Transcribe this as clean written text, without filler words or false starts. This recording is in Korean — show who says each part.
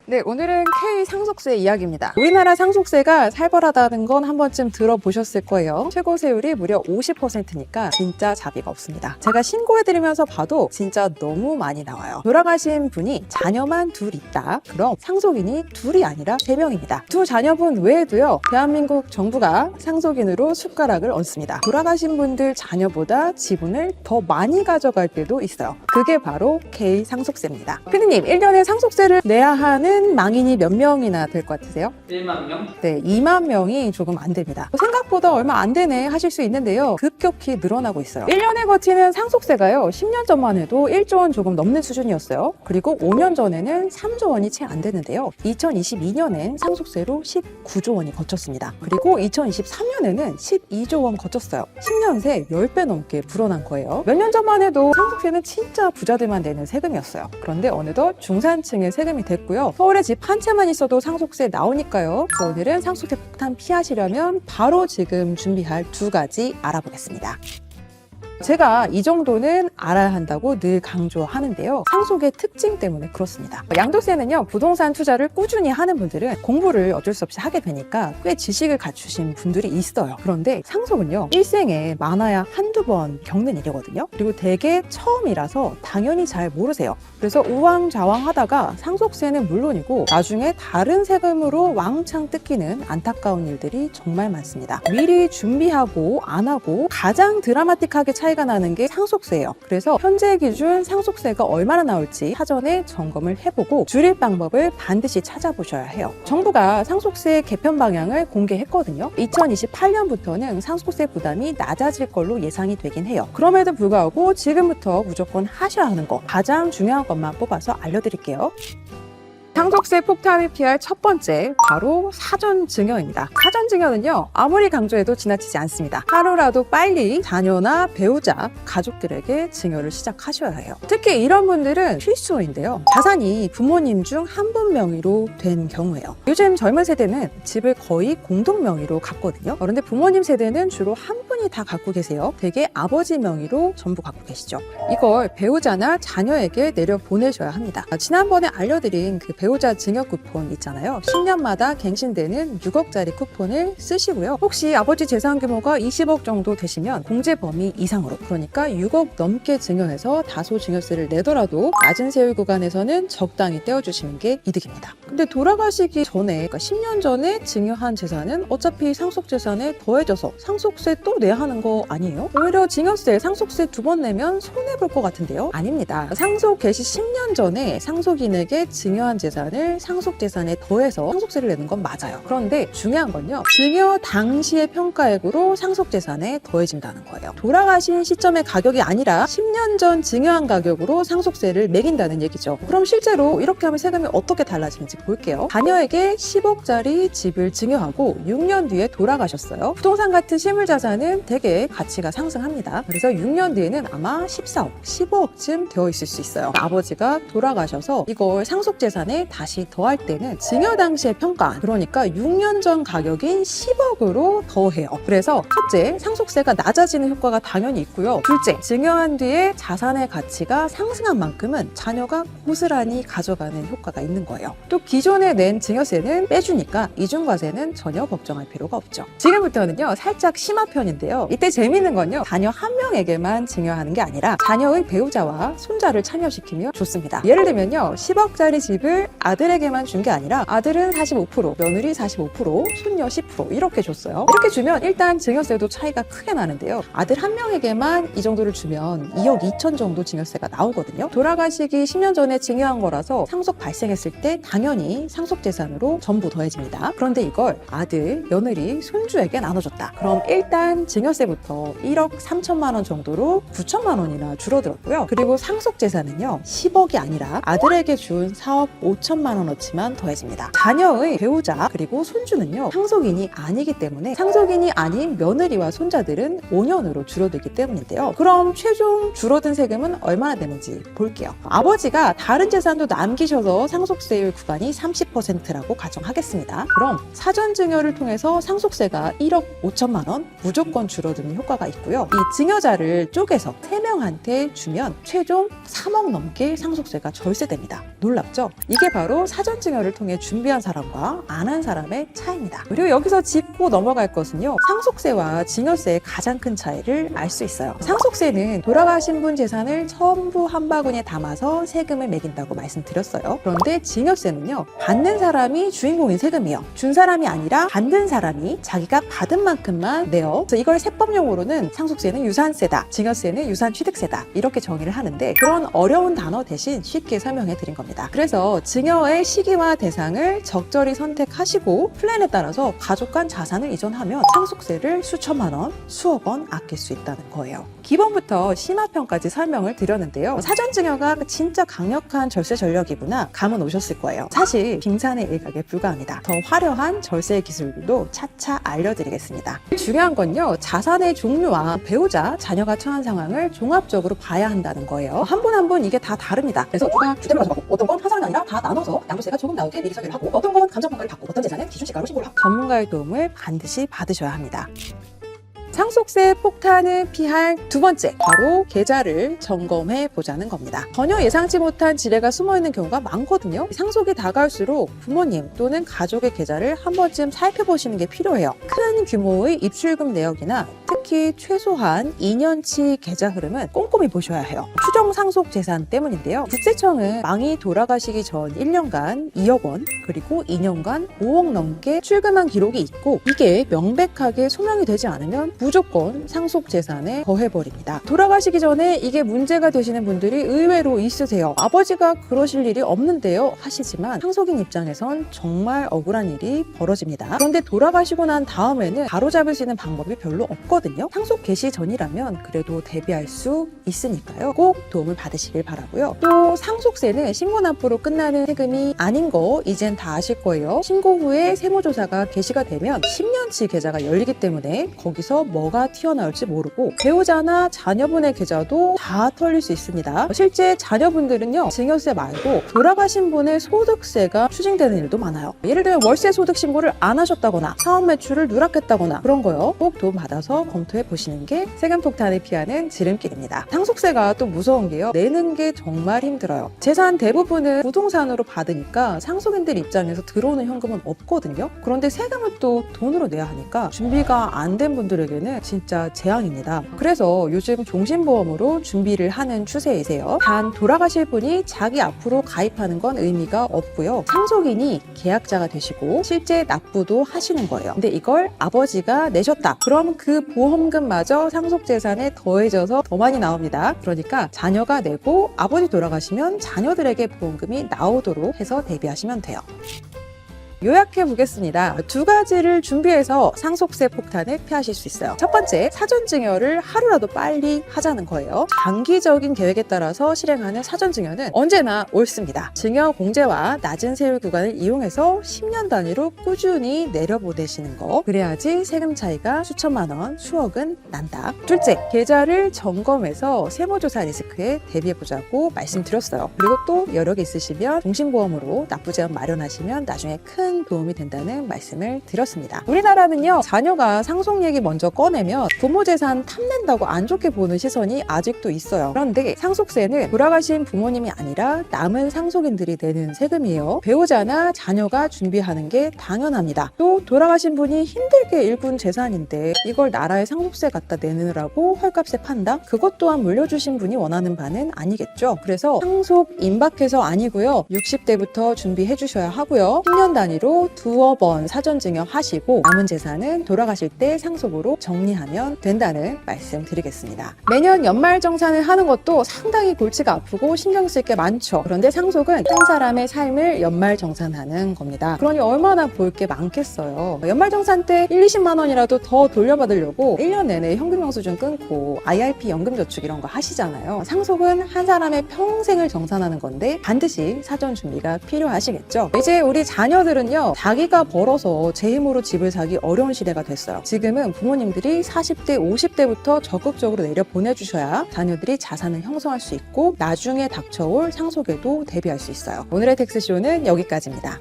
Speaker 1: 네, 오늘은 K 상속세 이야기입니다. 우리나라 상속세가 살벌하다는 건 한 번쯤 들어보셨을 거예요. 최고 세율이 무려 50%니까 진짜 자비가 없습니다. 제가 신고해드리면서 봐도 진짜 너무 많이 나와요. 돌아가신 분이 자녀만 둘 있다. 그럼 상속인이 둘이 아니라 3명입니다. 두 자녀분 외에도요, 대한민국 정부가 상속인으로 숟가락을 얹습니다. 돌아가신 분들 자녀보다 지분을 더 많이 가져갈 때도 있어요. 그게 바로 K 상속세입니다. 피디님, 1년에 상속세를 내야 하는 망인이 몇 명이나 될 것 같으세요?
Speaker 2: 1만 명?
Speaker 1: 네, 2만 명이 조금 안 됩니다. 생각보다 얼마 안 되네 하실 수 있는데요. 급격히 늘어나고 있어요. 1년에 거치는 상속세가요, 10년 전만 해도 1조 원 조금 넘는 수준이었어요. 그리고 5년 전에는 3조 원이 채 안 되는데요. 2022년엔 상속세로 19조 원이 거쳤습니다. 그리고 2023년에는 12조 원 거쳤어요. 10년 새 10배 넘게 불어난 거예요. 몇 년 전만 해도 상속세는 진짜 부자들만 내는 세금이었어요. 그런데 어느덧 중산층의 세금이 됐고요. 서울에 집 한 채만 있어도 상속세 나오니까요. 그래서 오늘은 상속세 폭탄 피하시려면 바로 지금 준비할 2가지 알아보겠습니다. 제가 이 정도는 알아야 한다고 늘 강조하는데요. 상속의 특징 때문에 그렇습니다. 양도세는요, 부동산 투자를 꾸준히 하는 분들은 공부를 어쩔 수 없이 하게 되니까 꽤 지식을 갖추신 분들이 있어요. 그런데 상속은요, 일생에 많아야 한두 번 겪는 일이거든요. 그리고 되게 처음이라서 당연히 잘 모르세요. 그래서 우왕좌왕 하다가 상속세는 물론이고 나중에 다른 세금으로 왕창 뜯기는 안타까운 일들이 정말 많습니다. 미리 준비하고 안 하고 가장 드라마틱하게 차이가 나는 게 상속세예요. 그래서 현재 기준 상속세가 얼마나 나올지 사전에 점검을 해보고 줄일 방법을 반드시 찾아보셔야 해요. 정부가 상속세 개편 방향을 공개했거든요. 2028년부터는 상속세 부담이 낮아질 걸로 예상이 되긴 해요. 그럼에도 불구하고 지금부터 무조건 하셔야 하는 거, 가장 중요한 것만 뽑아서 알려드릴게요. 상속세 폭탄을 피할 첫 번째, 바로 사전증여입니다. 사전증여는요, 아무리 강조해도 지나치지 않습니다. 하루라도 빨리 자녀나 배우자, 가족들에게 증여를 시작하셔야 해요. 특히 이런 분들은 필수인데요. 자산이 부모님 중 한 분 명의로 된 경우예요. 요즘 젊은 세대는 집을 거의 공동 명의로 갖거든요. 그런데 부모님 세대는 주로 한 분이 다 갖고 계세요. 대개 아버지 명의로 전부 갖고 계시죠. 이걸 배우자나 자녀에게 내려 보내셔야 합니다. 지난번에 알려드린 그 배우자 증여 쿠폰 있잖아요. 10년마다 갱신되는 6억짜리 쿠폰을 쓰시고요. 혹시 아버지 재산 규모가 20억 정도 되시면 공제 범위 이상으로, 그러니까 6억 넘게 증여해서 다소 증여세를 내더라도 낮은 세율 구간에서는 적당히 떼어주시는 게 이득입니다. 근데 돌아가시기 전에, 그러니까 10년 전에 증여한 재산은 어차피 상속재산에 더해져서 상속세 또 내야 하는 거 아니에요? 오히려 증여세, 상속세 2번 내면 손해볼 것 같은데요? 아닙니다. 상속 개시 10년 전에 상속인에게 증여한 재산을 상속재산에 더해서 상속세를 내는 건 맞아요. 그런데 중요한 건요, 증여 당시의 평가액으로 상속재산에 더해진다는 거예요. 돌아가신 시점의 가격이 아니라 10년 전 증여한 가격으로 상속세를 매긴다는 얘기죠. 그럼 실제로 이렇게 하면 세금이 어떻게 달라지는지 볼게요. 자녀에게 10억짜리 집을 증여하고 6년 뒤에 돌아가셨어요. 부동산 같은 실물자산은 되게 가치가 상승합니다. 그래서 6년 뒤에는 아마 14억, 15억쯤 되어 있을 수 있어요. 아버지가 돌아가셔서 이걸 상속재산에 다시 더할 때는 증여 당시의 평가, 그러니까 6년 전 가격인 10억으로 더해요. 그래서 첫째, 상속세가 낮아지는 효과가 당연히 있고요. 둘째, 증여한 뒤에 자산의 가치가 상승한 만큼은 자녀가 고스란히 가져가는 효과가 있는 거예요. 또 기존에 낸 증여세는 빼주니까 이중과세는 전혀 걱정할 필요가 없죠. 지금부터는요, 살짝 심화 편인데요. 이때 재밌는 건요, 자녀 한 명에게만 증여하는 게 아니라 자녀의 배우자와 손자를 참여시키면 좋습니다. 예를 들면요, 10억짜리 집을 아들에게만 준 게 아니라 아들은 45%, 며느리 45%, 손녀 10% 이렇게 줬어요. 이렇게 주면 일단 증여세도 차이가 크게 나는데요. 아들 한 명에게만 이 정도를 주면 2억 2천 정도 증여세가 나오거든요. 돌아가시기 10년 전에 증여한 거라서 상속 발생했을 때 당연히 상속재산으로 전부 더해집니다. 그런데 이걸 아들, 며느리, 손주에게 나눠줬다. 그럼 일단 증여세부터 1억 3천만 원 정도로 9천만 원이나 줄어들었고요. 그리고 상속재산은요, 10억이 아니라 아들에게 준 4억 5천만 원어치만 더해집니다. 자녀의 배우자 그리고 손주는요, 상속인이 아니기 때문에 상속인이 아닌 며느리와 손자들은 5년으로 줄어들기 때문인데요. 그럼 최종 줄어든 세금은 얼마나 되는지 볼게요. 아버지가 다른 재산도 남기셔서 상속세율 구간이 30%라고 가정하겠습니다. 그럼 사전증여를 통해서 상속세가 1억 5천만 원 무조건 줄어드는 효과가 있고요. 이 증여자를 쪼개서 3명한테 주면 최종 3억 넘게 상속세가 절세됩니다. 놀랍죠? 이게 바로 사전 증여를 통해 준비한 사람과 안 한 사람의 차이입니다. 그리고 여기서 짚고 넘어갈 것은요. 상속세와 증여세의 가장 큰 차이를 알 수 있어요. 상속세는 돌아가신 분 재산을 전부 한 바구니에 담아서 세금을 매긴다고 말씀드렸어요. 그런데 증여세는요. 받는 사람이 주인공인 세금이에요. 준 사람이 아니라 받는 사람이 자기가 받은 만큼만 내요. 그래서 이걸 세법용어로는 상속세는 유산세다, 증여세는 유산취득세다 이렇게 정의를 하는데 그런 어려운 단어 대신 쉽게 설명해 드린 겁니다. 그래서 증여의 시기와 대상을 적절히 선택하시고 플랜에 따라서 가족 간 자산을 이전하면 상속세를 수천만 원, 수억 원 아낄 수 있다는 거예요. 기본부터 심화편까지 설명을 드렸는데요. 사전 증여가 진짜 강력한 절세 전략이구나 감은 오셨을 거예요. 사실 빙산의 일각에 불과합니다. 더 화려한 절세 기술들도 차차 알려드리겠습니다. 중요한 건요. 자산의 종류와 배우자, 자녀가 처한 상황을 종합적으로 봐야 한다는 거예요. 한 분 한 분 이게 다 다릅니다. 그래서 누가 주택을 가져가고 어떤 건 화상이 아니라 다 나눠서 양도세가 조금 나오게 미리 설계를 하고 어떤 건 감정평가를 받고 어떤 재산은 기준시가로 신고를 하고 전문가의 도움을 반드시 받으셔야 합니다. 상속세 폭탄을 피할 두 번째, 바로 계좌를 점검해 보자는 겁니다. 전혀 예상치 못한 지뢰가 숨어있는 경우가 많거든요. 상속이 다가올수록 부모님 또는 가족의 계좌를 한 번쯤 살펴보시는 게 필요해요. 큰 규모의 입출금 내역이나 특히 최소한 2년치 계좌 흐름은 꼼꼼히 보셔야 해요. 추정 상속 재산 때문인데요. 국세청은 망이 돌아가시기 전 1년간 2억 원, 그리고 2년간 5억 넘게 출금한 기록이 있고 이게 명백하게 소명이 되지 않으면 무조건 상속 재산에 더해버립니다. 돌아가시기 전에 이게 문제가 되시는 분들이 의외로 있으세요. 아버지가 그러실 일이 없는데요 하시지만 상속인 입장에선 정말 억울한 일이 벌어집니다. 그런데 돌아가시고 난 다음에는 바로잡을 수 있는 방법이 별로 없거든요. 상속 개시 전이라면 그래도 대비할 수 있으니까요. 꼭 도움을 받으시길 바라고요. 또 상속세는 신고 납부로 끝나는 세금이 아닌 거 이젠 다 아실 거예요. 신고 후에 세무조사가 개시가 되면 10년치 계좌가 열리기 때문에 거기서 뭐가 튀어나올지 모르고 배우자나 자녀분의 계좌도 다 털릴 수 있습니다. 실제 자녀분들은요 증여세 말고 돌아가신 분의 소득세가 추징되는 일도 많아요. 예를 들면 월세 소득 신고를 안 하셨다거나 사업 매출을 누락했다거나 그런 거요. 꼭 도움 받아서 검토해 보시는 게 세금 폭탄을 피하는 지름길입니다. 상속세가 또 무서운 게요. 내는 게 정말 힘들어요. 재산 대부분은 부동산으로 받으니까 상속인들 입장에서 들어오는 현금은 없거든요. 그런데 세금을 또 돈으로 내야 하니까 준비가 안 된 분들에게는 진짜 재앙입니다. 그래서 요즘 종신보험으로 준비를 하는 추세이세요. 단 돌아가실 분이 자기 앞으로 가입하는 건 의미가 없고요. 상속인이 계약자가 되시고 실제 납부도 하시는 거예요. 근데 이걸 아버지가 내셨다. 그럼 그 보험금마저 상속재산에 더해져서 더 많이 나옵니다. 그러니까 자녀가 내고 아버지 돌아가시면 자녀들에게 보험금이 나오도록 해서 대비하시면 돼요. 요약해 보겠습니다. 두 가지를 준비해서 상속세 폭탄을 피하실 수 있어요. 첫 번째, 사전 증여를 하루라도 빨리 하자는 거예요. 장기적인 계획에 따라서 실행하는 사전 증여는 언제나 옳습니다. 증여 공제와 낮은 세율 구간을 이용해서 10년 단위로 꾸준히 내려보내시는 거. 그래야지 세금 차이가 수천만 원, 수억은 난다. 둘째, 계좌를 점검해서 세무조사 리스크에 대비해 보자고 말씀드렸어요. 그리고 또 여력이 있으시면 종신보험으로 납부제한 마련하시면 나중에 큰 도움이 된다는 말씀을 드렸습니다. 우리나라는요, 자녀가 상속 얘기 먼저 꺼내면 부모 재산 탐낸다고 안 좋게 보는 시선이 아직도 있어요. 그런데 상속세는 돌아가신 부모님이 아니라 남은 상속인들이 내는 세금이에요. 배우자나 자녀가 준비하는 게 당연합니다. 또 돌아가신 분이 힘들게 일군 재산인데 이걸 나라에 상속세 갖다 내느라고 헐값에 판다? 그것 또한 물려주신 분이 원하는 바는 아니겠죠. 그래서 상속 임박해서 아니고요. 60대부터 준비해 주셔야 하고요. 10년 단위 두어 번 사전 증여 하시고 남은 재산은 돌아가실 때 상속으로 정리하면 된다는 말씀 드리겠습니다. 매년 연말정산을 하는 것도 상당히 골치가 아프고 신경 쓸 게 많죠. 그런데 상속은 한 사람의 삶을 연말정산하는 겁니다. 그러니 얼마나 볼 게 많겠어요. 연말정산 때 1, 20만 원이라도 더 돌려받으려고 1년 내내 현금 영수증 끊고 IRP 연금저축 이런 거 하시잖아요. 상속은 한 사람의 평생을 정산하는 건데 반드시 사전 준비가 필요하시겠죠. 이제 우리 자녀들은 자기가 벌어서 제 힘으로 집을 사기 어려운 시대가 됐어요. 지금은 부모님들이 40대, 50대부터 적극적으로 내려 보내주셔야 자녀들이 자산을 형성할 수 있고 나중에 닥쳐올 상속에도 대비할 수 있어요. 오늘의 텍스쇼는 여기까지입니다.